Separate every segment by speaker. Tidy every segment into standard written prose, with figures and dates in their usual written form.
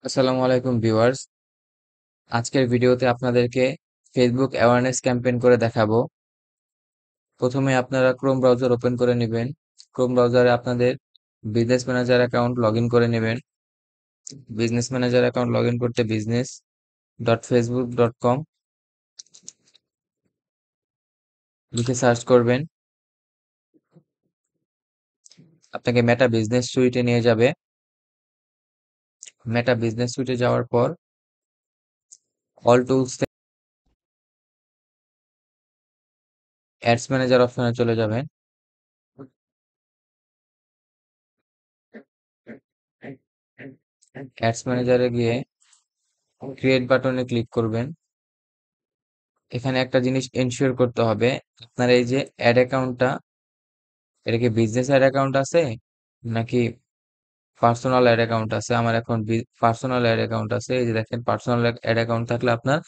Speaker 1: আসসালামু আলাইকুম ভিউয়ার্স। আজকের ভিডিওতে আপনাদেরকে ফেসবুক অ্যাওয়ারনেস ক্যাম্পেইন করে দেখাবো। প্রথমে আপনারা ক্রোম ব্রাউজার ওপেন করে নেবেন। ক্রোম ব্রাউজারে আপনাদের business manager account log in করে নেবেন। Business manager account log in করতে business.facebook.com লিখে সার্চ করবেন। আপনাকে মেটা বিজনেস সুইটে নিয়ে যাবে। মেটা বিজনেস সুইটে যাওয়ার পর অল টুলস থেকে অ্যাডস ম্যানেজার অপশনে চলে যাবেন। অ্যাডস ম্যানেজারে গিয়ে ক্রিয়েট বাটনে ক্লিক করবেন। এখানে একটা জিনিস এনশিওর করতে হবে, আপনার এই যে অ্যাড অ্যাকাউন্টটা, এটা কি বিজনেস অ্যাড অ্যাকাউন্ট আছে নাকি পার্সোনাল অ্যাড অ্যাকাউন্ট আছে। আমার এখন পার্সোনাল অ্যাড অ্যাকাউন্ট আছে। এই যে দেখেন, পার্সোনাল অ্যাড অ্যাকাউন্ট থাকলে আপনার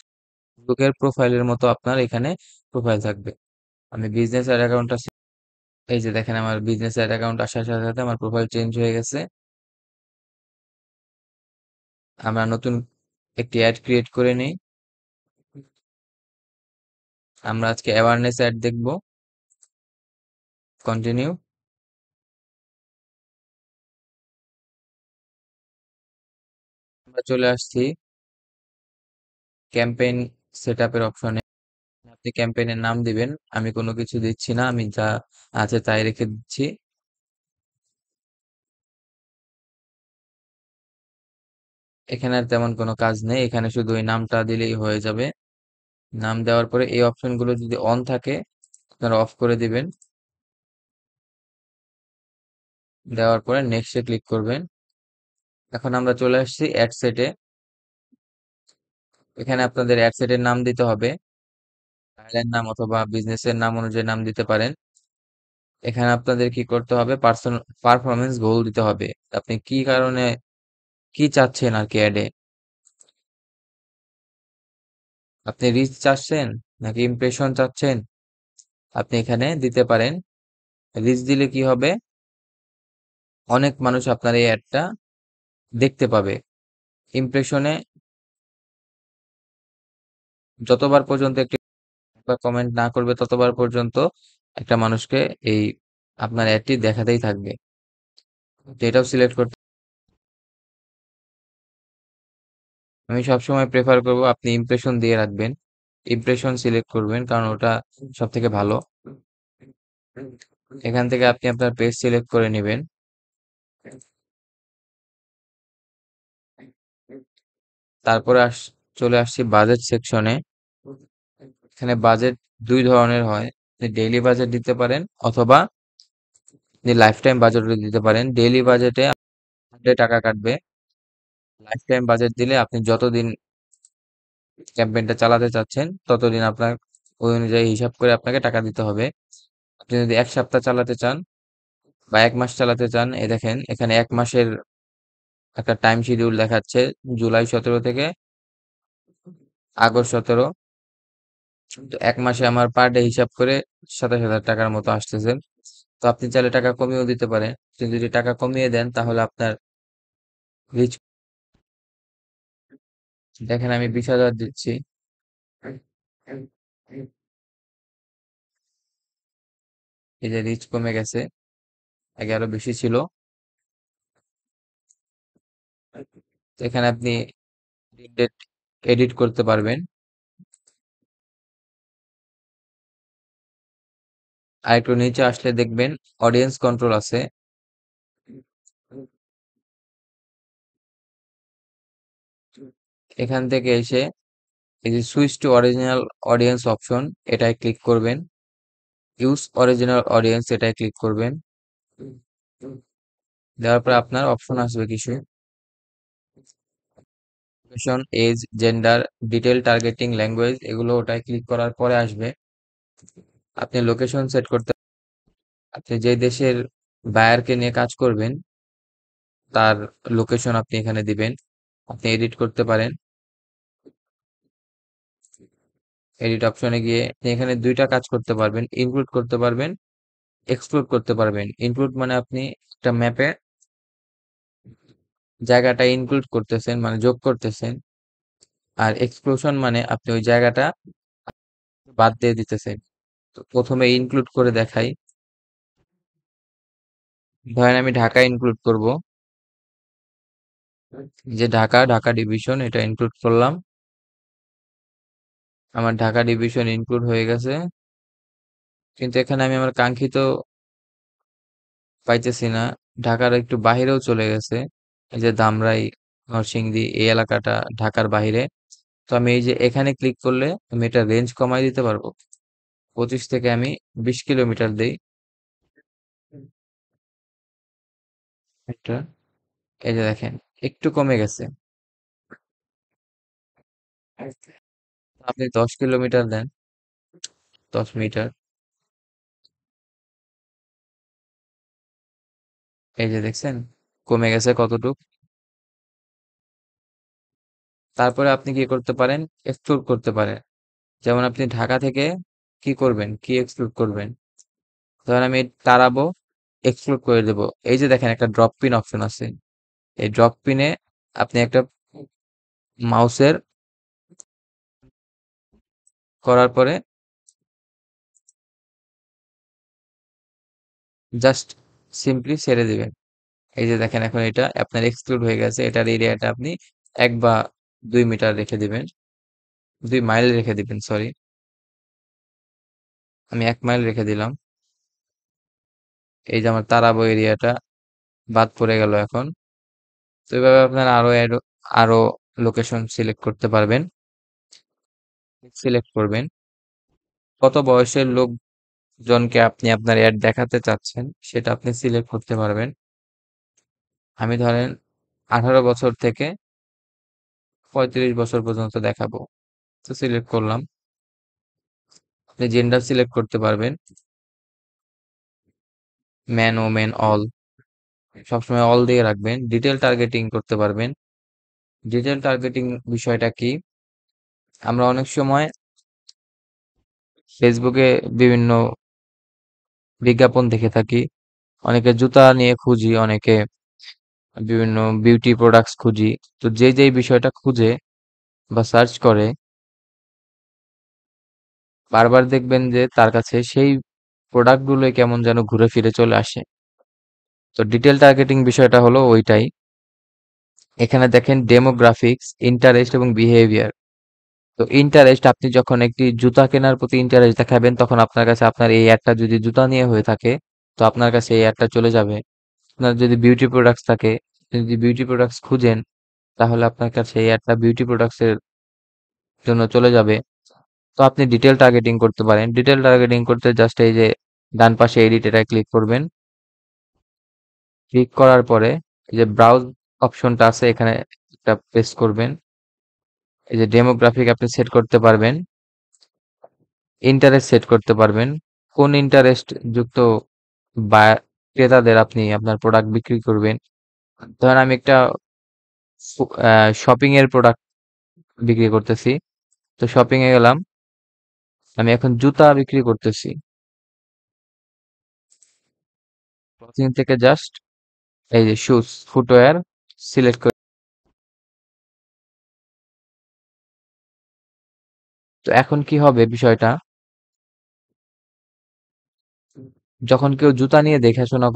Speaker 1: ফেসবুকের প্রোফাইলের মতো আপনার এখানে প্রোফাইল থাকবে। আমি বিজনেস অ্যাড অ্যাকাউন্ট আছে, এই যে দেখেন আমার বিজনেস অ্যাড অ্যাকাউন্ট আসার সাথে সাথে আমার প্রোফাইল চেঞ্জ হয়ে গেছে। আমরা নতুন একটি অ্যাড ক্রিয়েট করে নিই। আমরা আজকে অ্যাওয়ারনেস অ্যাড দেখব। কন্টিনিউ। আমরা চলে আসছি ক্যাম্পেইন সেটআপের অপশনে। আপনি ক্যাম্পেইনের নাম দিবেন। আমি কোনো কিছু দিচ্ছি না, আমি যা আছে তাই রেখে দিচ্ছি। এখানে আর তেমন কোনো কাজ নেই, এখানে শুধু ওই নামটা দিলেই হয়ে যাবে। নাম দেওয়ার পরে এই অপশনগুলো যদি অন থাকে আপনারা অফ করে দিবেন। দেওয়ার পরে নেক্সটে ক্লিক করবেন। এখন আমরা চলে আসছি অ্যাড সেটে। এখানে আপনাদের অ্যাড সেটের নাম দিতে হবে, ফাইলের নাম অথবা বিজনেসের নাম অনুযায়ী নাম দিতে পারেন। এখানে আপনাদের কি করতে হবে, পারফরমেন্স গোল দিতে হবে। আপনি কি কারণে কি চাচ্ছেন আর কি অ্যাডে, আপনি রিচ চাচ্ছেন নাকি ইমপ্রেশন চাচ্ছেন, আপনি এখানে দিতে পারেন। রিচ দিলে কি হবে, অনেক মানুষ আপনার এই অ্যাডটা দেখতে পাবে। ইমপ্রেশনে যতবার পর্যন্ত একটি কমেন্ট না করবে ততবার পর্যন্ত একটা মানুষকে এই আপনার অ্যাডটি দেখাতেই থাকবে। তো এটাও সিলেক্ট করতে, আমি সবসময় প্রেফার করব আপনি ইমপ্রেশন দিয়ে রাখবেন। ইমপ্রেশন সিলেক্ট করবেন কারণ ওটা সব থেকে ভালো। এখান থেকে আপনি আপনার পেজ সিলেক্ট করে নেবেন। তারপরে চলে আসছি বাজেট সেকশনে। এখানে বাজেট দুই ধরনের হয়, আপনি ডেইলি বাজেট দিতে পারেন অথবা আপনি লাইফ টাইম বাজেটও দিতে পারেন। ডেইলি বাজেটে 100 টাকা কাটবে। লাইফ টাইম বাজেট দিলে আপনি যতদিন ক্যাম্পেইনটা চালাতে চাচ্ছেন ততদিন আপনার ওই অনুযায়ী হিসাব করে আপনাকে টাকা দিতে হবে। আপনি যদি 1 সপ্তাহ চালাতে চান বা 1 মাস চালাতে চান, দেখেন এখানে 1 মাসের একটা টাইম শিডিউল দেখাচ্ছে, জুলাই 17 থেকে আগস্ট 17। তো 1 মাসে আমার পার ডে হিসাব করে 27,000 টাকার মতো আসতেছে। তো আপনি চাইলে টাকা কমিয়েও দিতে পারেন। আপনি যদি টাকা কমিয়ে দেন তাহলে আপনার রিচ, দেখেন আমি 20,000 দিচ্ছি। এই যে রিচ কমে গেছে, আগে আরো বেশি ছিল। তো এখানে আপনি ডেট এডিট করতে পারবেন। আর একটু নিচে আসলে দেখবেন অডিয়েন্স কন্ট্রোল আছে। এখান থেকে এসে এই যে switch to original audience option, এটায় ক্লিক করবেন। ইউজ অরিজিনাল অডিয়েন্স, এটায় ক্লিক করবেন। দেওয়ার পর আপনার অপশন আসবে কিছু, location, age, gender, detail targeting, language, এগুলো ওটায় ক্লিক করার পরে আসবে। আপনি লোকেশন সেট করতে, আপনি যে দেশের বায়ারকে নিয়ে কাজ করবেন তার লোকেশন আপনি এখানে দিবেন। আপনি এডিট করতে পারেন। এডিট অপশনে গিয়ে আপনি এখানে দুইটা কাজ করতে পারবেন, ইনক্লুড করতে পারবেন, এক্সক্লুড করতে পারবেন। ইনক্লুড মানে আপনি একটা ম্যাপে জায়গাটা ইনক্লুড করতেছেন মানে যোগ করতেছেন। আর এক্সক্লুশন মানে আপনি ওই জায়গাটা বাদ দিয়ে দিতেছেন। তো প্রথমে ইনক্লুড করে দেখাই। ধরেন আমি ঢাকা ইনক্লুড করব। যে ঢাকা ডিভিশন এটা ইনক্লুড করলাম। আমার ঢাকা ডিভিশন ইনক্লুড হয়ে গেছে। কিন্তু এখানে আমি আমার কাঙ্ক্ষিত পাইতেছি না। ঢাকার একটু বাহিরেও চলে গেছে। এই যে ধামরাই, নরসিংদী এই এলাকাটা ঢাকার বাহিরে। তো আমি এই যে এখানে ক্লিক করলে আমি এটা রেঞ্জ কমাই দিতে পারবো। 25 থেকে আমি 20 কিলোমিটার দেই। একটা এই যে দেখেন একটু কমে গেছে। আপনি 10 কিলোমিটার দেন, 10 মিটার। এই যে দেখছেন কমে গেছে কতটুক। তারপরে আপনি কি করতে পারেন, এক্সক্লুড করতে পারেন। যেমন আপনি ঢাকা থেকে কি করবেন, কি এক্সক্লুড করবেন। ধরেন আমি তাড়াবো, এক্সক্লুড করে দেব। এই যে দেখেন একটা ড্রপ পিন অপশন আছে। এই ড্রপ পিনে আপনি একটা মাউসের করার পরে জাস্ট সিম্পলি ছেড়ে দিবেন। এই যে দেখেন এখন এটা আপনার এক্সক্লুড হয়ে গেছে। এটার এরিয়াটা আপনি 1 বা 2 মিটার রেখে দিবেন। 2 মাইল রেখে দিবেন, সরি। আমি 1 মাইল রেখে দিলাম। এই যে আমার তারাবো এরিয়াটা বাদ পড়ে গেল এখন। তো এভাবে আপনারা আরো লোকেশন সিলেক্ট করতে পারবেন। সিলেক্ট করবেন কত বয়সের লোকজনকে আপনি আপনার অ্যাড দেখাতে চাচ্ছেন সেটা আপনি সিলেক্ট করতে পারবেন। আমি ধরেন 18 বছর থেকে 35 বছর পর্যন্ত দেখাবো। তো সিলেক্ট করলাম। আপনি জেন্ডার সিলেক্ট করতে পারবেন। Man, women, all. সবসময় অল দিয়ে রাখবেন। ডিটেল টার্গেটিং করতে পারবেন। ডিটেল টার্গেটিং বিষয়টা কি? আমরা অনেক সময় ফেসবুকে বিভিন্ন বিজ্ঞাপন দেখে থাকি। অনেকে জুতা নিয়ে খুঁজি, অনেকে বিভিন্ন বিউটি প্রোডাক্টস খুঁজি। তো যেই বিষয়টা খুঁজে বা সার্চ করে বারবার দেখবেন যে তার কাছে সেই প্রোডাক্ট গুলোই কেমন যেন ঘুরে ফিরে চলে আসে। তো ডিটেল টার্গেটিং বিষয়টা হলো ওইটাই। এখানে দেখেন ডেমোগ্রাফিক্স, ইন্টারেস্ট এবং বিহেভিয়ার। তো ইন্টারেস্ট, আপনি যখন একটি জুতা কেনার প্রতি ইন্টারেস্ট দেখাবেন তখন আপনার কাছে আপনার এই অ্যাডটা যদি জুতা নিয়ে হয়ে থাকে তো আপনার কাছে এই অ্যাডটা চলে যাবে। আপনার যদি বিউটি প্রোডাক্টস থাকে, আপনি যদি বিউটি প্রোডাক্টস খুঁজেন তাহলে আপনার কাছে এই অ্যাডটা বিউটি প্রোডাক্টস এর জন্য চলে যাবে। তো আপনি ডিটেল টার্গেটিং করতে পারেন। ডিটেল টার্গেটিং করতে জাস্ট এই যে ডান পাশে এডিট এটা ক্লিক করবেন। ক্লিক করার পরে এই যে ব্রাউজ অপশনটা আছে এখানে একটা প্রেস করবেন। এই যে ডেমোগ্রাফিক আপনি সেট করতে পারবেন। ইন্টারেস্ট সেট করতে পারবেন। কোন ইন্টারেস্ট যুক্ত বা ক্রেতাদের আপনি আপনার প্রোডাক্ট বিক্রি করবেন। ধরেন আমি একটা শপিং এর প্রোডাক্ট বিক্রি করতেছি। তো শপিং এ গেলাম। আমি এখন জুতা বিক্রি করতেছি। ক্লথিং থেকে জাস্ট এই যে শুজ, ফুটওয়্যার সিলেক্ট করে। তো এখন কি হবে বিষয়টা, যখন কেউ জুতা নিয়ে দেখাশোনা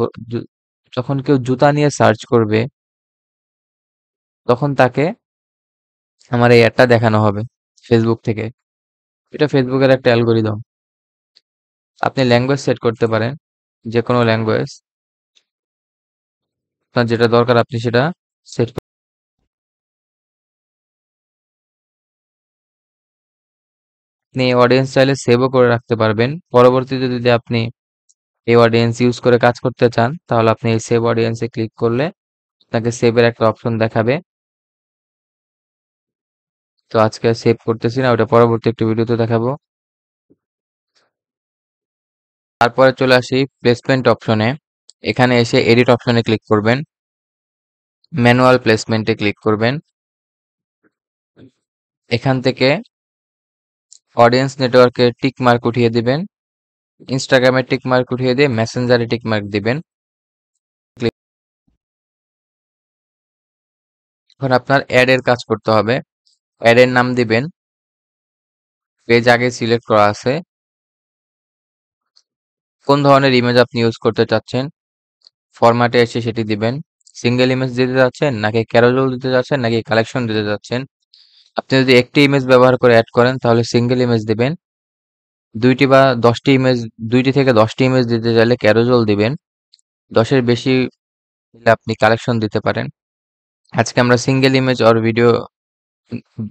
Speaker 1: যখন কেউ জুতা নিয়ে সার্চ করবে তখন তাকে আমার এই অ্যাডটা দেখানো হবে ফেসবুক থেকে। এটা ফেসবুকের একটা অ্যালগরিদম। আপনি ল্যাঙ্গুয়েজ সেট করতে পারেন, যে কোনো ল্যাঙ্গুয়েজ। আপনার যেটা দরকার আপনি সেটা সেট। আপনি এই অডিয়েন্স চাইলে সেভও করে রাখতে পারবেন। পরবর্তীতে যদি আপনি এই অডিয়েন্স ইউজ করে কাজ করতে চান তাহলে আপনি এই সেভ অডিয়েন্সে ক্লিক করলে আপনাকে সেভের একটা অপশন দেখাবে। তো আজকে সেভ করতেছি না, ওটা পরবর্তী একটি ভিডিওতে দেখাবো। তারপরে চলে আসি প্লেসমেন্ট অপশনে। এখানে এসে এডিট অপশনে ক্লিক করবেন। ম্যানুয়াল প্লেসমেন্টে ক্লিক করবেন। এখান থেকে অডিয়েন্স নেটওয়ার্কে টিক মার্ক উঠিয়ে দিবেন। ইনস্টাগ্রামে টিক মার্ক উঠিয়ে দিয়ে মেসেঞ্জারে টিক মার্ক দিবেন। এখন আপনার অ্যাড এর কাজ করতে হবে। অ্যাড এর নাম দিবেন। পেজ আগে সিলেক্ট করা আছে। কোন ধরনের ইমেজ আপনি ইউজ করতে চাচ্ছেন, ফরম্যাটে এসে সেটি দিবেন। সিঙ্গেল ইমেজ দিতে চাচ্ছেন, নাকি ক্যারোজেল দিতে চাচ্ছেন, নাকি কালেকশন দিতে চাচ্ছেন। আপনি যদি একটি ইমেজ ব্যবহার করে অ্যাড করেন তাহলে সিঙ্গেল ইমেজ দিবেন। ২টি বা ১০টি ইমেজ, ২টি থেকে ১০টি ইমেজ দিতে চাইলে ক্যারোজেল দিবেন। ১০ এর বেশি দিলে আপনি কালেকশন দিতে পারেন। আজকে আমরা সিঙ্গেল ইমেজ অর ভিডিও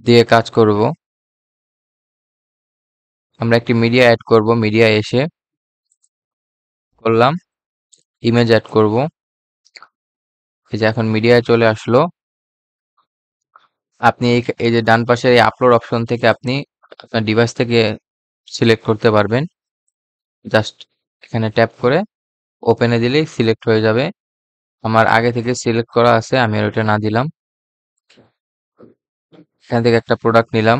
Speaker 1: দিয়ে কাজ করব। আমরা একটি মিডিয়া অ্যাড করব। মিডিয়া এসে করলাম, ইমেজ অ্যাড করব। এই যে এখন মিডিয়ায় চলে আসলো। আপনি এই যে ডান পাশের এই আপলোড অপশন থেকে আপনি আপনার ডিভাইস থেকে সিলেক্ট করতে পারবেন। জাস্ট এখানে ট্যাপ করে ওপেনে দিলেই সিলেক্ট হয়ে যাবে। আমার আগে থেকে সিলেক্ট করা আছে, আমি আর ওটা না দিলাম। এখান থেকে একটা প্রোডাক্ট নিলাম,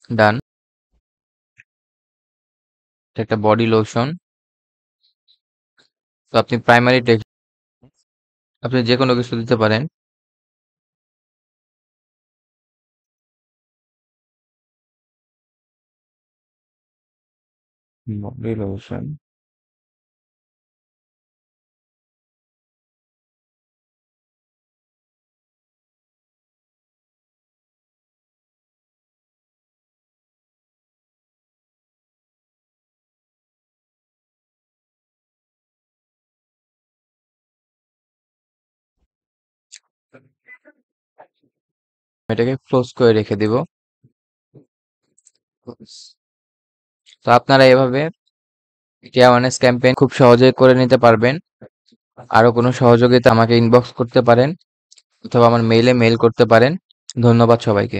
Speaker 1: ডান। একটা বডি লোশন। তো আপনি প্রাইমারি টেক্সট, আপনি যে কোনো কিছু দিতে পারেন। Body lotion. এটাকে ক্লোজ করে রেখে দিব। তো আপনারা এভাবে অ্যাওয়ারনেস ক্যাম্পেইন খুব সহজেই করে নিতে পারবেন। আরো কোনো সহযোগিতা আমাকে ইনবক্স করতে পারেন অথবা আমার মেইলে মেইল করতে পারেন। ধন্যবাদ সবাইকে।